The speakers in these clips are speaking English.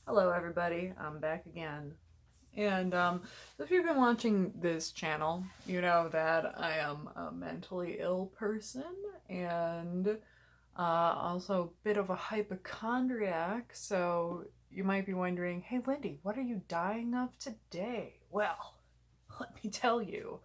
Hello everybody, I'm back again. And if you've been watching this channel, you know that I am a mentally ill person and also a bit of a hypochondriac, so you might be wondering, hey Lindy, what are you dying of today? Well, let me tell you,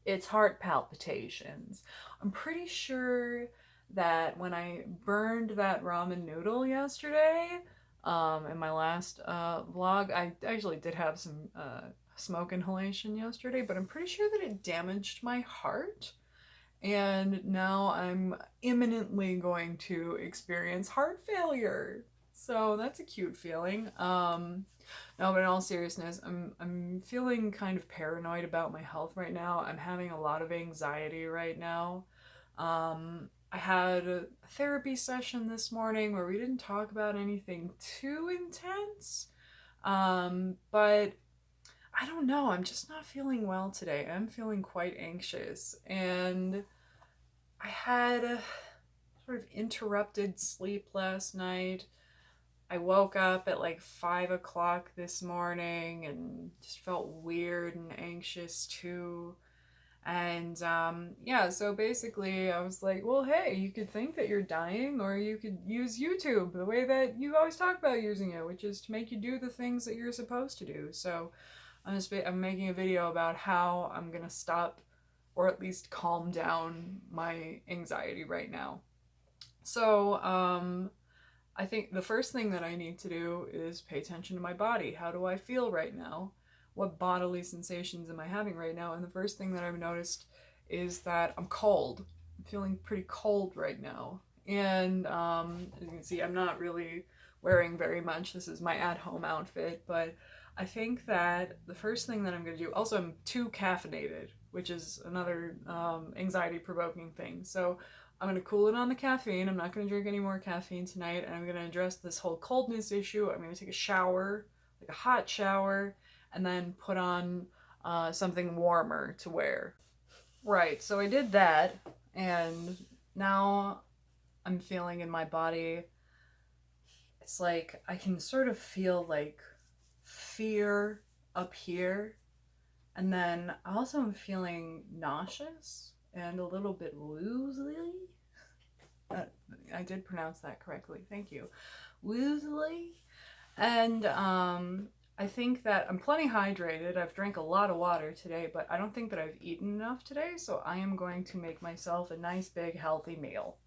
it's heart palpitations. I'm pretty sure that when I burned that ramen noodle yesterday, in my last vlog, I actually did have some smoke inhalation yesterday, but I'm pretty sure that it damaged my heart. And now I'm imminently going to experience heart failure. So that's a cute feeling. No, but in all seriousness, I'm feeling kind of paranoid about my health right now. I'm having a lot of anxiety right now. I had a therapy session this morning where we didn't talk about anything too intense. But I don't know. I'm just not feeling well today. I'm feeling quite anxious, and I had a sort of interrupted sleep last night. I woke up at like 5 o'clock this morning and just felt weird and anxious too. And yeah, so basically, I was like, well, hey, you could think that you're dying, or you could use YouTube the way that you always talk about using it, which is to make you do the things that you're supposed to do. So I'm making a video about how I'm gonna stop, or at least calm down my anxiety right now. So I think the first thing that I need to do is pay attention to my body. How do I feel right now? What bodily sensations am I having right now? And the first thing that I've noticed is that I'm cold. I'm feeling pretty cold right now. And as you can see, I'm not really wearing very much. This is my at home outfit, but I think that the first thing that I'm going to do, also, I'm too caffeinated, which is another anxiety provoking thing. So I'm going to cool it on the caffeine. I'm not going to drink any more caffeine tonight. And I'm going to address this whole coldness issue. I'm going to take a shower, like a hot shower, and then put on something warmer to wear. Right, so I did that, and now I'm feeling in my body, it's like I can sort of feel like fear up here, and then I also am feeling nauseous and a little bit woozy. Uh, I did pronounce that correctly. Thank you. Woozly. And I think that I'm plenty hydrated. I've drank a lot of water today, but I don't think that I've eaten enough today, so I am going to make myself a nice big healthy meal.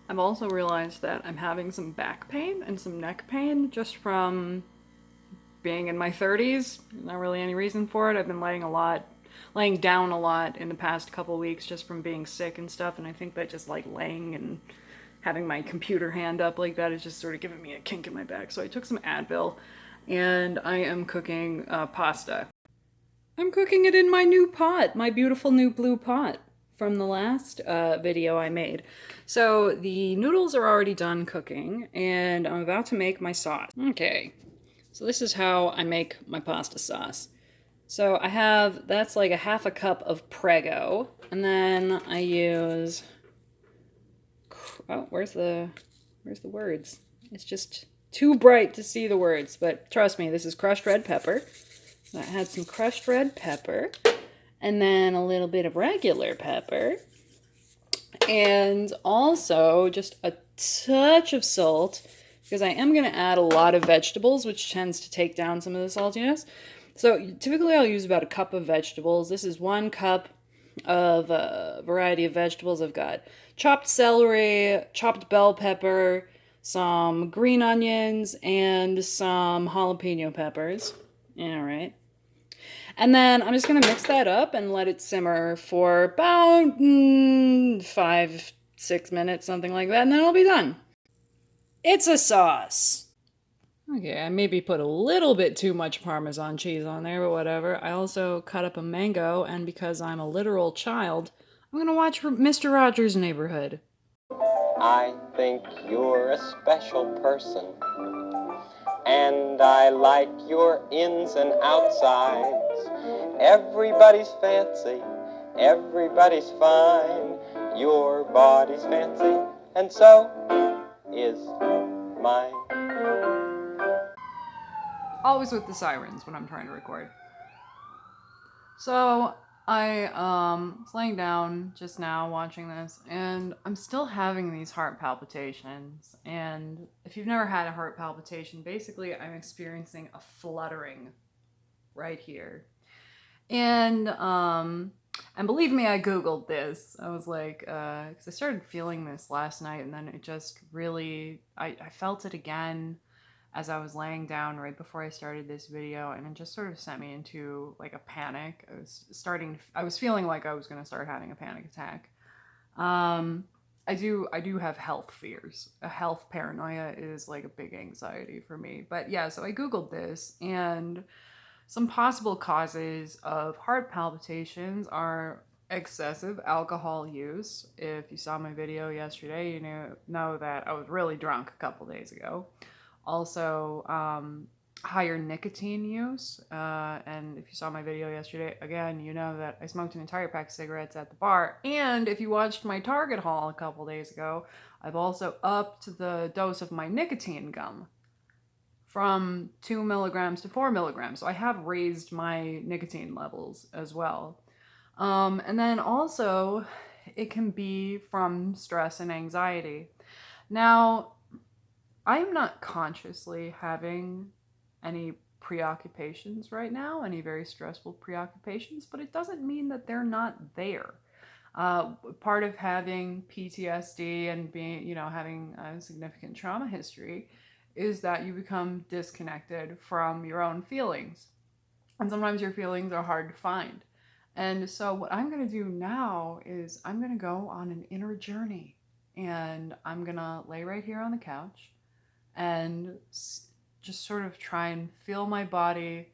I've also realized that I'm having some back pain and some neck pain just from being in my 30s. Not really any reason for it. I've been laying down a lot in the past couple weeks just from being sick and stuff, and I think that just like laying and having my computer hand up like that is just sort of giving me a kink in my back. So I took some Advil, and I am cooking pasta. I'm cooking it in my new pot, my beautiful new blue pot from the last video I made. So the noodles are already done cooking, and I'm about to make my sauce. Okay, so this is how I make my pasta sauce. So that's like a half a cup of Prego, and then I use, oh, where's the words? It's just too bright to see the words, but trust me, this is crushed red pepper. So I had some crushed red pepper, and then a little bit of regular pepper, and also just a touch of salt, because I am going to add a lot of vegetables, which tends to take down some of the saltiness. So typically I'll use about a cup of vegetables. This is 1 cup of a variety of vegetables. I've got chopped celery, chopped bell pepper, some green onions, and some jalapeno peppers. All right. And then I'm just going to mix that up and let it simmer for about 5-6 minutes, something like that, and then it'll be done. It's a sauce. Okay, I maybe put a little bit too much Parmesan cheese on there, but whatever. I also cut up a mango, and because I'm a literal child, I'm gonna watch Mr. Rogers' Neighborhood. I think you're a special person, and I like your ins and outsides. Everybody's fancy, everybody's fine. Your body's fancy, and so is mine. Always with the sirens when I'm trying to record. So I was laying down just now watching this, and I'm still having these heart palpitations. And if you've never had a heart palpitation, basically I'm experiencing a fluttering right here. And believe me, I Googled this. I was like, because I started feeling this last night, and then it just really, I felt it again as I was laying down right before I started this video, and it just sort of sent me into like a panic. I was feeling like I was going to start having a panic attack. I do have health fears. A health paranoia is like a big anxiety for me. But yeah, so I Googled this, and some possible causes of heart palpitations are excessive alcohol use. If you saw my video yesterday, you know that I was really drunk a couple days ago. Also, higher nicotine use. And if you saw my video yesterday, again, you know that I smoked an entire pack of cigarettes at the bar. And if you watched my Target haul a couple days ago, I've also upped the dose of my nicotine gum from 2 milligrams to 4 milligrams. So I have raised my nicotine levels as well. And then also, it can be from stress and anxiety. Now, I'm not consciously having any preoccupations right now, any very stressful preoccupations, but it doesn't mean that they're not there. Part of having PTSD and being, having a significant trauma history is that you become disconnected from your own feelings. And sometimes your feelings are hard to find. And so, what I'm going to do now is I'm going to go on an inner journey. And I'm going to lay right here on the couch and just sort of try and feel my body,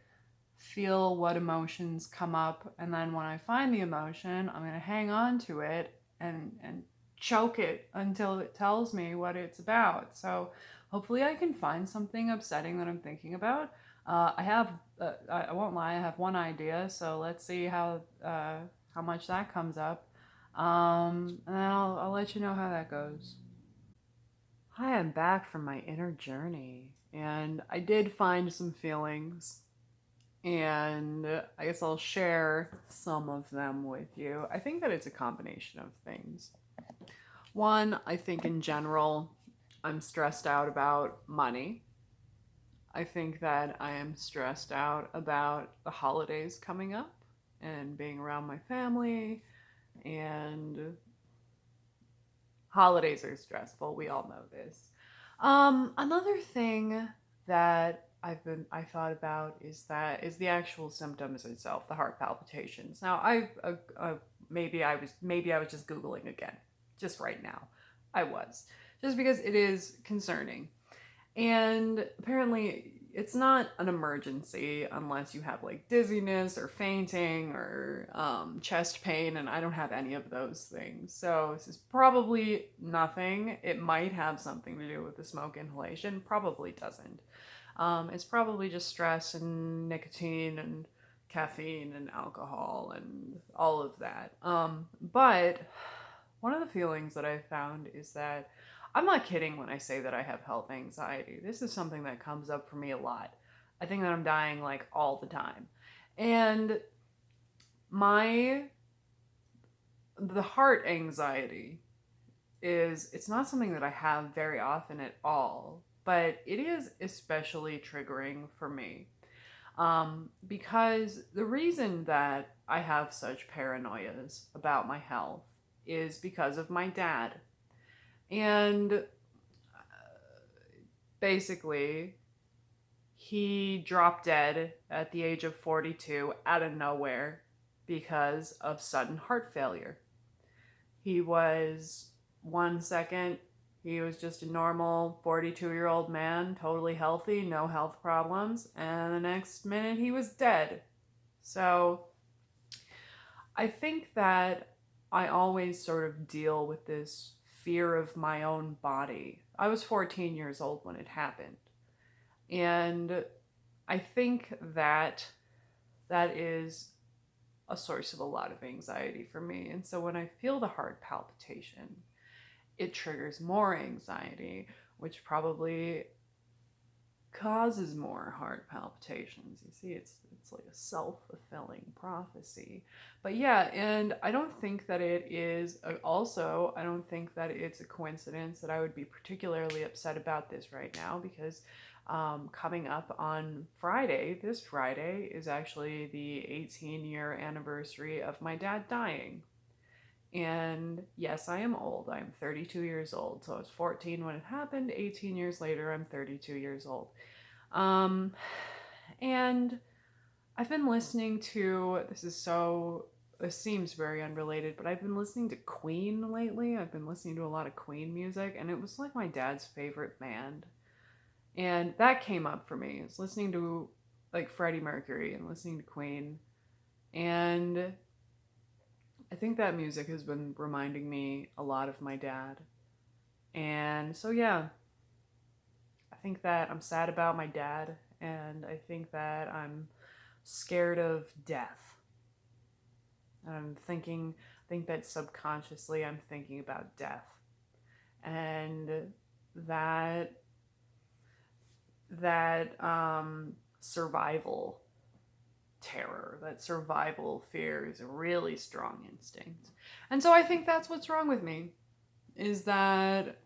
feel what emotions come up. And then when I find the emotion, I'm going to hang on to it and choke it until it tells me what it's about. So hopefully I can find something upsetting that I'm thinking about. I won't lie, I have one idea, so let's see how much that comes up. And then I'll let you know how that goes. Hi, I'm back from my inner journey, and I did find some feelings, and I guess I'll share some of them with you. I think that it's a combination of things. One, I think in general, I'm stressed out about money. I think that I am stressed out about the holidays coming up and being around my family, and holidays are stressful. We all know this. Another thing that I thought about is the actual symptoms itself, the heart palpitations. Now, maybe I was just googling again, just right now. I was just because it is concerning, and apparently it's not an emergency unless you have like dizziness or fainting or chest pain, and I don't have any of those things. So this is probably nothing. It might have something to do with the smoke inhalation, probably doesn't. It's probably just stress and nicotine and caffeine and alcohol and all of that. But one of the feelings that I found is that I'm not kidding when I say that I have health anxiety. This is something that comes up for me a lot. I think that I'm dying like all the time. And the heart anxiety it's not something that I have very often at all, but it is especially triggering for me. Because the reason that I have such paranoias about my health is because of my dad. And basically, he dropped dead at the age of 42 out of nowhere because of sudden heart failure. He was 1 second, he was just a normal 42-year-old man, totally healthy, no health problems, and the next minute he was dead. So I think that I always sort of deal with this fear of my own body. I was 14 years old when it happened. And I think that is a source of a lot of anxiety for me. And so when I feel the heart palpitation, it triggers more anxiety, which probably causes more heart palpitations. You see, it's like a self-fulfilling prophecy. But yeah, and I don't think that it is also, I don't think that it's a coincidence that I would be particularly upset about this right now, because coming up on Friday, this Friday, is actually the 18-year anniversary of my dad dying. And yes, I am old. I'm 32 years old. So I was 14 when it happened. 18 years later, I'm 32 years old. And I've been listening to, this seems very unrelated, but I've been listening to Queen lately. I've been listening to a lot of Queen music, and it was like my dad's favorite band. And that came up for me. It's listening to like Freddie Mercury and listening to Queen. And I think that music has been reminding me a lot of my dad. And so, yeah, I think that I'm sad about my dad, and I think that I'm scared of death. I think that subconsciously I'm thinking about death. And that survival terror, that survival fear is a really strong instinct. And so I think that's what's wrong with me, is that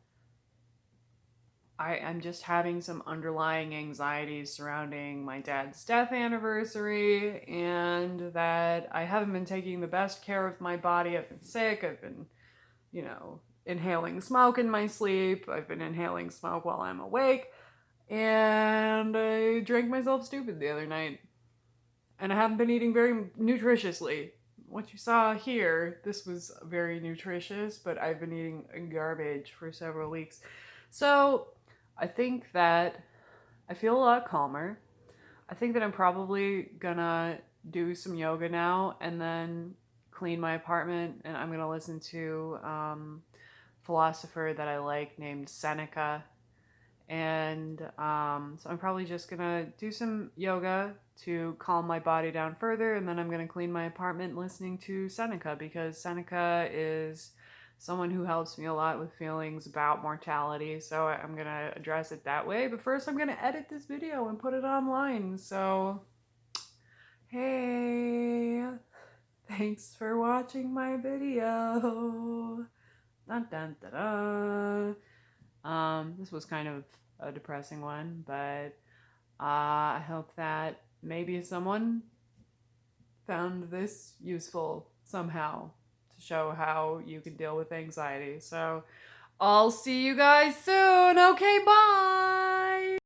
I'm just having some underlying anxieties surrounding my dad's death anniversary, and that I haven't been taking the best care of my body. I've been sick. I've been, inhaling smoke in my sleep. I've been inhaling smoke while I'm awake. And I drank myself stupid the other night. And I haven't been eating very nutritiously. What you saw here, this was very nutritious, but I've been eating garbage for several weeks. So I think that I feel a lot calmer. I think that I'm probably gonna do some yoga now and then clean my apartment, and I'm gonna listen to a philosopher that I like named Seneca. And so I'm probably just gonna do some yoga to calm my body down further, and then I'm gonna clean my apartment listening to Seneca, because Seneca is someone who helps me a lot with feelings about mortality. So I'm gonna address it that way. But first, I'm gonna edit this video and put it online. So, hey, thanks for watching my video. Dun dun dun dun. This was kind of a depressing one, but I hope that maybe someone found this useful somehow to show how you can deal with anxiety. So I'll see you guys soon. Okay, bye.